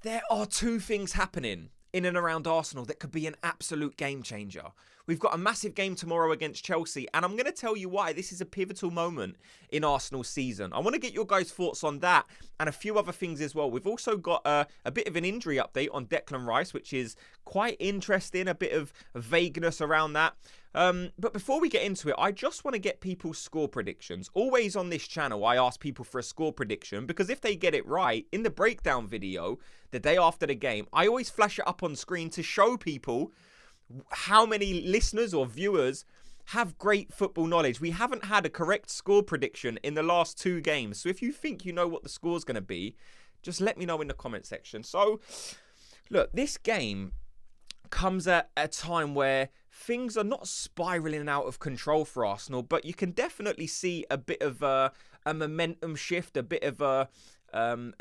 There are two things happening in and around Arsenal that could be an absolute game changer. We've got a massive game tomorrow against Chelsea, and I'm going to tell you why this is a pivotal moment in Arsenal's season. I want to get your guys' thoughts on that and a few other things as well. We've also got a bit of an injury update on Declan Rice, which is quite interesting, a bit of vagueness around that. But before we get into it, I just want to get people's score predictions. Always on this channel, I ask people for a score prediction because if they get it right, in the breakdown video, the day after the game, I always flash it up on screen to show people how many listeners or viewers have great football knowledge. We haven't had a correct score prediction in the last 2 games. So if you think you know what the score's going to be, just let me know in the comment section. So, look, this game comes at a time where things are not spiraling out of control for Arsenal, but you can definitely see a bit of a momentum shift, a bit of a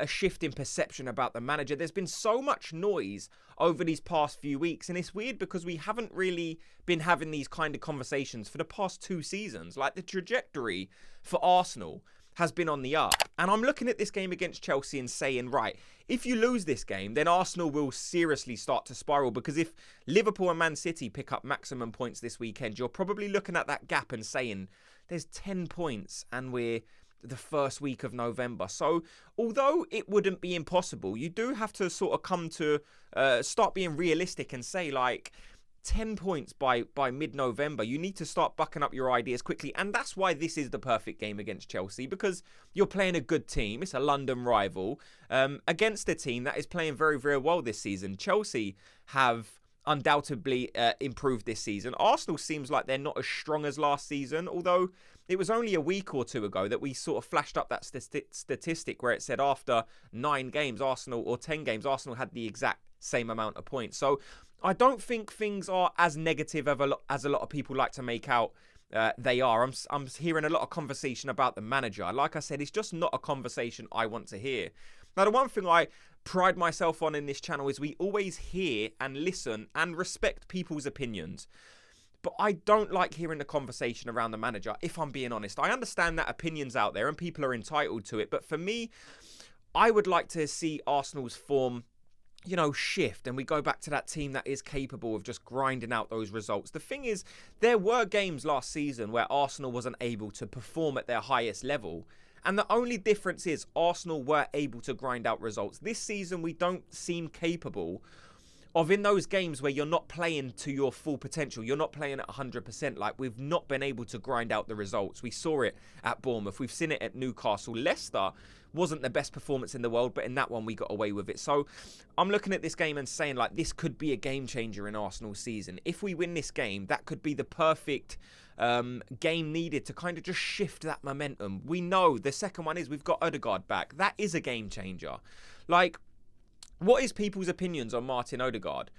shift in perception about the manager. There's been so much noise over these past few weeks, and it's weird because we haven't really been having these kind of conversations for the past 2 seasons. Like, the trajectory for Arsenal has been on the up, and I'm looking at this game against Chelsea and saying, right, if you lose this game, then Arsenal will seriously start to spiral, because if Liverpool and Man City pick up maximum points this weekend, you're probably looking at that gap and saying there's 10 points and we're the first week of November. So although it wouldn't be impossible, you do have to sort of come to start being realistic and say, like, 10 points by mid-November. You need to start bucking up your ideas quickly. And that's why this is the perfect game against Chelsea, because you're playing a good team. It's a London rival against a team that is playing very, very well this season. Chelsea have undoubtedly improved this season. Arsenal seems like they're not as strong as last season, although it was only a week or 2 ago that we sort of flashed up that statistic where it said after 9 games, Arsenal, or 10 games, Arsenal had the exact same amount of points. So I don't think things are as negative as a lot of people like to make out they are. I'm hearing a lot of conversation about the manager. Like I said, it's just not a conversation I want to hear. Now, the one thing I pride myself on in this channel is we always hear and listen and respect people's opinions. But I don't like hearing the conversation around the manager, if I'm being honest. I understand that opinions out there and people are entitled to it. But for me, I would like to see Arsenal's form, you know, shift, and we go back to that team that is capable of just grinding out those results. The thing is, there were games last season where Arsenal wasn't able to perform at their highest level, and the only difference is Arsenal were able to grind out results. This season, we don't seem capable of, in those games where you're not playing to your full potential, you're not playing at 100%, like, we've not been able to grind out the results. We saw it at Bournemouth, we've seen it at Newcastle. Leicester wasn't the best performance in the world, but in that one we got away with it. So I'm looking at this game and saying, like, this could be a game changer in Arsenal's season. If we win this game, that could be the perfect game needed to kind of just shift that momentum. We know the second one is we've got Odegaard back. That is a game changer. Like, what is people's opinions on Martin Odegaard?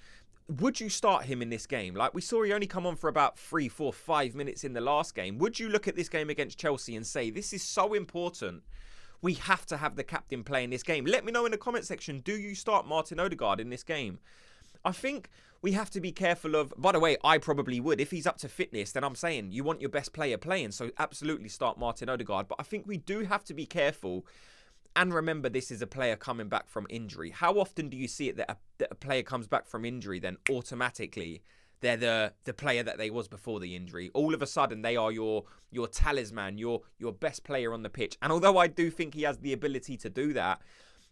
Would you start him in this game? Like, we saw he only come on for about 3, 4, 5 minutes in the last game. Would you look at this game against Chelsea and say, this is so important, we have to have the captain play in this game? Let me know in the comment section, do you start Martin Odegaard in this game? I think we have to be careful of, by the way, I probably would. If he's up to fitness, then I'm saying you want your best player playing, so absolutely start Martin Odegaard. But I think we do have to be careful and remember, this is a player coming back from injury. How often do you see it that a player comes back from injury, then automatically they're the player that they was before the injury? All of a sudden, they are your talisman, your best player on the pitch. And although I do think he has the ability to do that,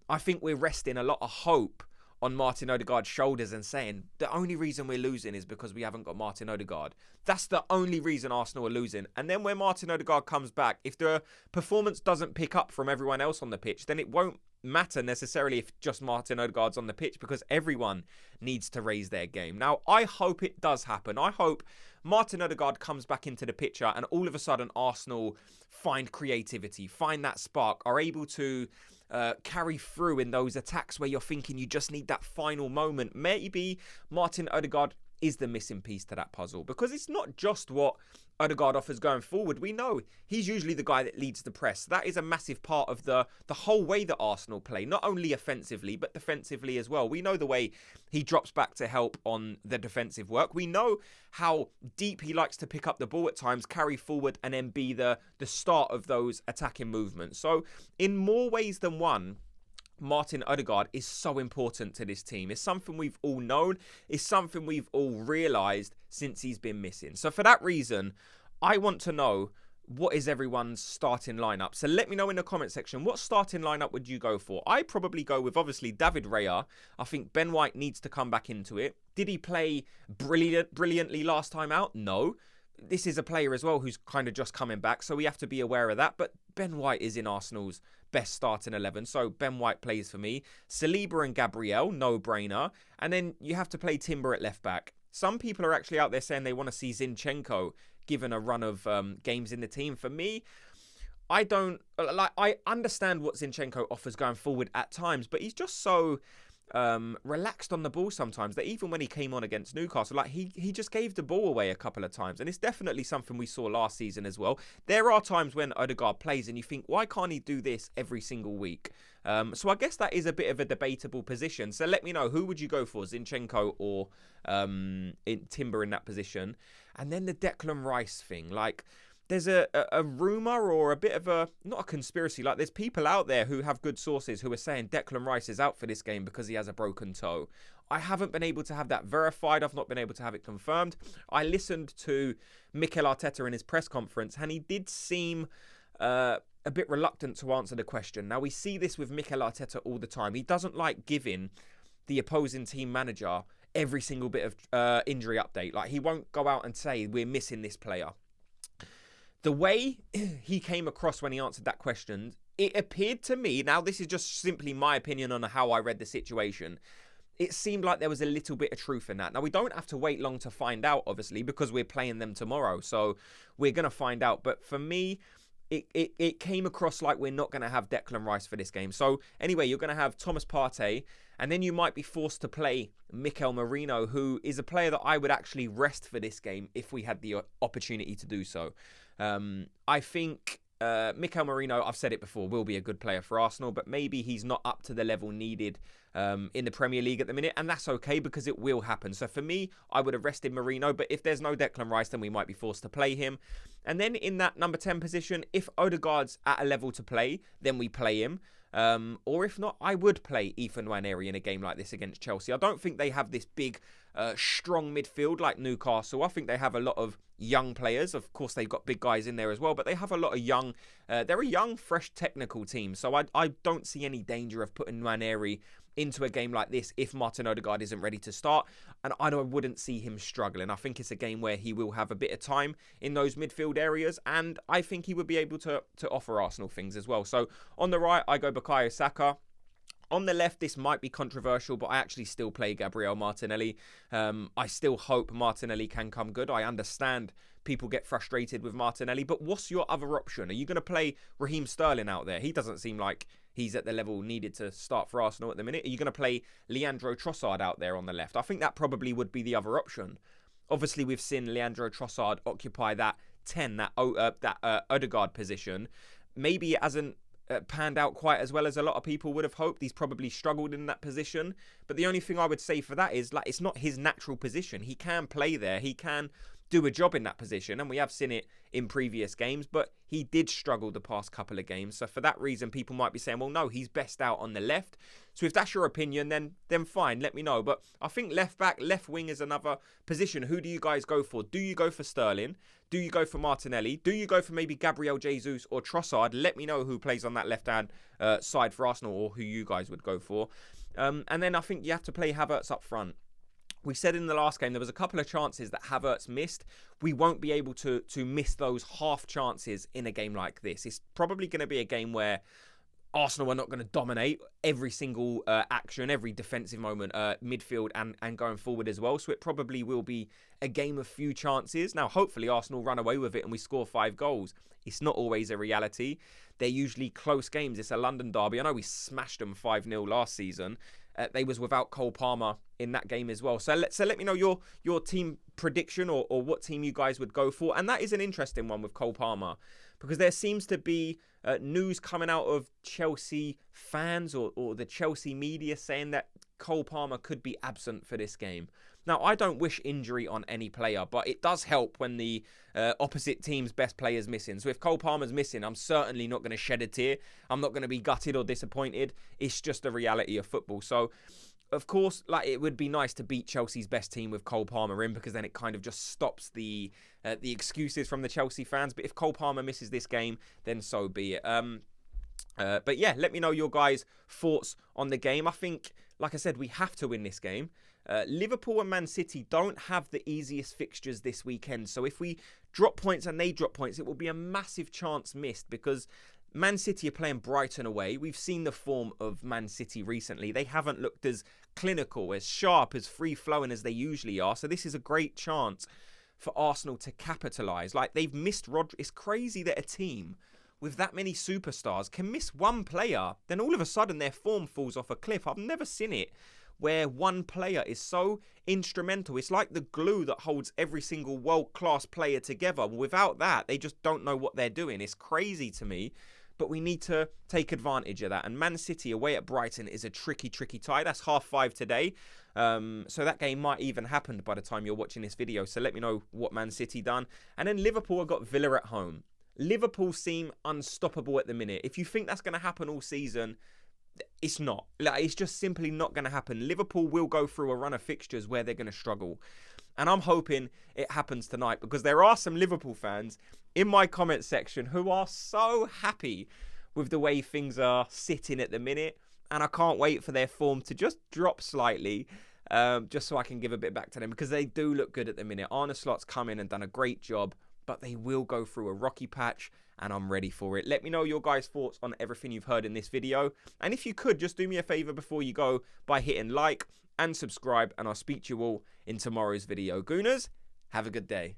I think we're resting a lot of hope on Martin Odegaard's shoulders and saying the only reason we're losing is because we haven't got Martin Odegaard. That's the only reason Arsenal are losing. And then when Martin Odegaard comes back, if the performance doesn't pick up from everyone else on the pitch, then it won't matter necessarily if just Martin Odegaard's on the pitch, because everyone needs to raise their game. Now, I hope it does happen. I hope Martin Odegaard comes back into the picture and all of a sudden Arsenal find creativity, find that spark, are able to carry through in those attacks where you're thinking you just need that final moment. Maybe Martin Odegaard is the missing piece to that puzzle, because it's not just what Odegaard offers going forward. We know he's usually the guy that leads the press. That is a massive part of the whole way that Arsenal play, not only offensively but defensively as well. We know the way he drops back to help on the defensive work. We know how deep he likes to pick up the ball at times, carry forward, and then be the start of those attacking movements. So in more ways than one, Martin Odegaard is so important to this team. It's something we've all known. It's something we've all realised since he's been missing. So for that reason, I want to know, what is everyone's starting lineup? So let me know in the comment section, what starting lineup would you go for? I probably go with, obviously, David Raya. I think Ben White needs to come back into it. Did he play brilliantly last time out? No. This is a player as well who's kind of just coming back, so we have to be aware of that. But Ben White is in Arsenal's best starting 11, so Ben White plays for me. Saliba and Gabriel, no-brainer. And then you have to play Timber at left-back. Some people are actually out there saying they want to see Zinchenko given a run of games in the team. For me, I don't... I understand what Zinchenko offers going forward at times, but he's just so... relaxed on the ball sometimes that even when he came on against Newcastle, like he just gave the ball away a couple of times, and it's definitely something we saw last season as well. There are times when Odegaard plays and you think, why can't he do this every single week? So I guess that is a bit of a debatable position. So let me know, who would you go for, Zinchenko or Timber in that position? And then the Declan Rice thing, like, there's a rumour or a bit of a, not a conspiracy, like there's people out there who have good sources who are saying Declan Rice is out for this game because he has a broken toe. I haven't been able to have that verified. I've not been able to have it confirmed. I listened to Mikel Arteta in his press conference and he did seem a bit reluctant to answer the question. Now, we see this with Mikel Arteta all the time. He doesn't like giving the opposing team manager every single bit of injury update. Like, he won't go out and say, we're missing this player. The way he came across when he answered that question, it appeared to me, now this is just simply my opinion on how I read the situation, it seemed like there was a little bit of truth in that. Now, we don't have to wait long to find out, obviously, because we're playing them tomorrow, so we're going to find out. But for me, it came across like we're not going to have Declan Rice for this game. So anyway, you're going to have Thomas Partey, and then you might be forced to play Mikel Merino, who is a player that I would actually rest for this game if we had the opportunity to do so. I think Mikel Merino, I've said it before, will be a good player for Arsenal, but maybe he's not up to the level needed in the Premier League at the minute, and that's okay because it will happen. So for me, I would have rested Merino, but if there's no Declan Rice, then we might be forced to play him. And then in that number 10 position, if Odegaard's at a level to play, then we play him. Or if not, I would play Ethan Nwaneri in a game like this against Chelsea. I don't think they have this big, strong midfield like Newcastle. I think they have a lot of young players. Of course, they've got big guys in there as well, but they have a lot of young, they're a young, fresh, technical team. So I don't see any danger of putting Nwaneri into a game like this if Martin Odegaard isn't ready to start, and I wouldn't see him struggling. I think it's a game where he will have a bit of time in those midfield areas, and I think he would be able to offer Arsenal things as well. So on the right, I go Bukayo Saka. On the left, this might be controversial, but I actually still play Gabriel Martinelli. I still hope Martinelli can come good. I understand people get frustrated with Martinelli, but what's your other option? Are you going to play Raheem Sterling out there? He doesn't seem like he's at the level needed to start for Arsenal at the minute. Are you going to play Leandro Trossard out there on the left? I think that probably would be the other option. Obviously, we've seen Leandro Trossard occupy that 10, that Odegaard position. Maybe it hasn't panned out quite as well as a lot of people would have hoped. He's probably struggled in that position. But the only thing I would say for that is, like, it's not his natural position. He can play there. He can do a job in that position, and we have seen it in previous games, but he did struggle the past couple of games. So for that reason, people might be saying, well, no, he's best out on the left. So if that's your opinion, then fine, let me know. But I think left back, left wing is another position. Who do you guys go for? Do you go for Sterling? Do you go for Martinelli? Do you go for maybe Gabriel Jesus or Trossard? Let me know who plays on that left-hand side for Arsenal, or who you guys would go for. And then I think you have to play Havertz up front. We said in the last game there was a couple of chances that Havertz missed. We won't be able to miss those half chances in a game like this. It's probably going to be a game where Arsenal are not going to dominate every single action, every defensive moment, midfield and going forward as well. So it probably will be a game of few chances. Now, hopefully Arsenal run away with it and we score 5 goals. It's not always a reality. They're usually close games. It's a London derby. I know we smashed them 5-0 last season. They was without Cole Palmer in that game as well. So let me know your team prediction or what team you guys would go for. And that is an interesting one with Cole Palmer, because there seems to be news coming out of Chelsea fans or the Chelsea media saying that Cole Palmer could be absent for this game. Now, I don't wish injury on any player, but it does help when the opposite team's best player is missing. So if Cole Palmer's missing, I'm certainly not going to shed a tear. I'm not going to be gutted or disappointed. It's just the reality of football. So, of course, like, it would be nice to beat Chelsea's best team with Cole Palmer in, because then it kind of just stops the excuses from the Chelsea fans. But if Cole Palmer misses this game, then so be it. But yeah, let me know your guys' thoughts on the game. I think, like I said, we have to win this game. Liverpool and Man City don't have the easiest fixtures this weekend. So if we drop points and they drop points, it will be a massive chance missed, because Man City are playing Brighton away. We've seen the form of Man City recently. They haven't looked as clinical, as sharp, as free-flowing as they usually are. So this is a great chance for Arsenal to capitalise. Like, they've missed Rodri. It's crazy that a team with that many superstars can miss one player, then all of a sudden their form falls off a cliff. I've never seen it where one player is so instrumental. It's like the glue that holds every single world-class player together. Without that, they just don't know what they're doing. It's crazy to me, but we need to take advantage of that. And Man City away at Brighton is a tricky tie. That's 5:30 today. So that game might even happen by the time you're watching this video. So let me know what Man City done. And then Liverpool have got Villa at home. Liverpool seem unstoppable at the minute. If you think that's going to happen all season, it's not. Like, it's just simply not going to happen. Liverpool will go through a run of fixtures where they're going to struggle. And I'm hoping it happens tonight, because there are some Liverpool fans in my comment section who are so happy with the way things are sitting at the minute. And I can't wait for their form to just drop slightly, just so I can give a bit back to them, because they do look good at the minute. Arne Slot's come in and done a great job, but they will go through a rocky patch, and I'm ready for it. Let me know your guys' thoughts on everything you've heard in this video. And if you could, just do me a favour before you go by hitting like and subscribe, and I'll speak to you all in tomorrow's video. Gooners, have a good day.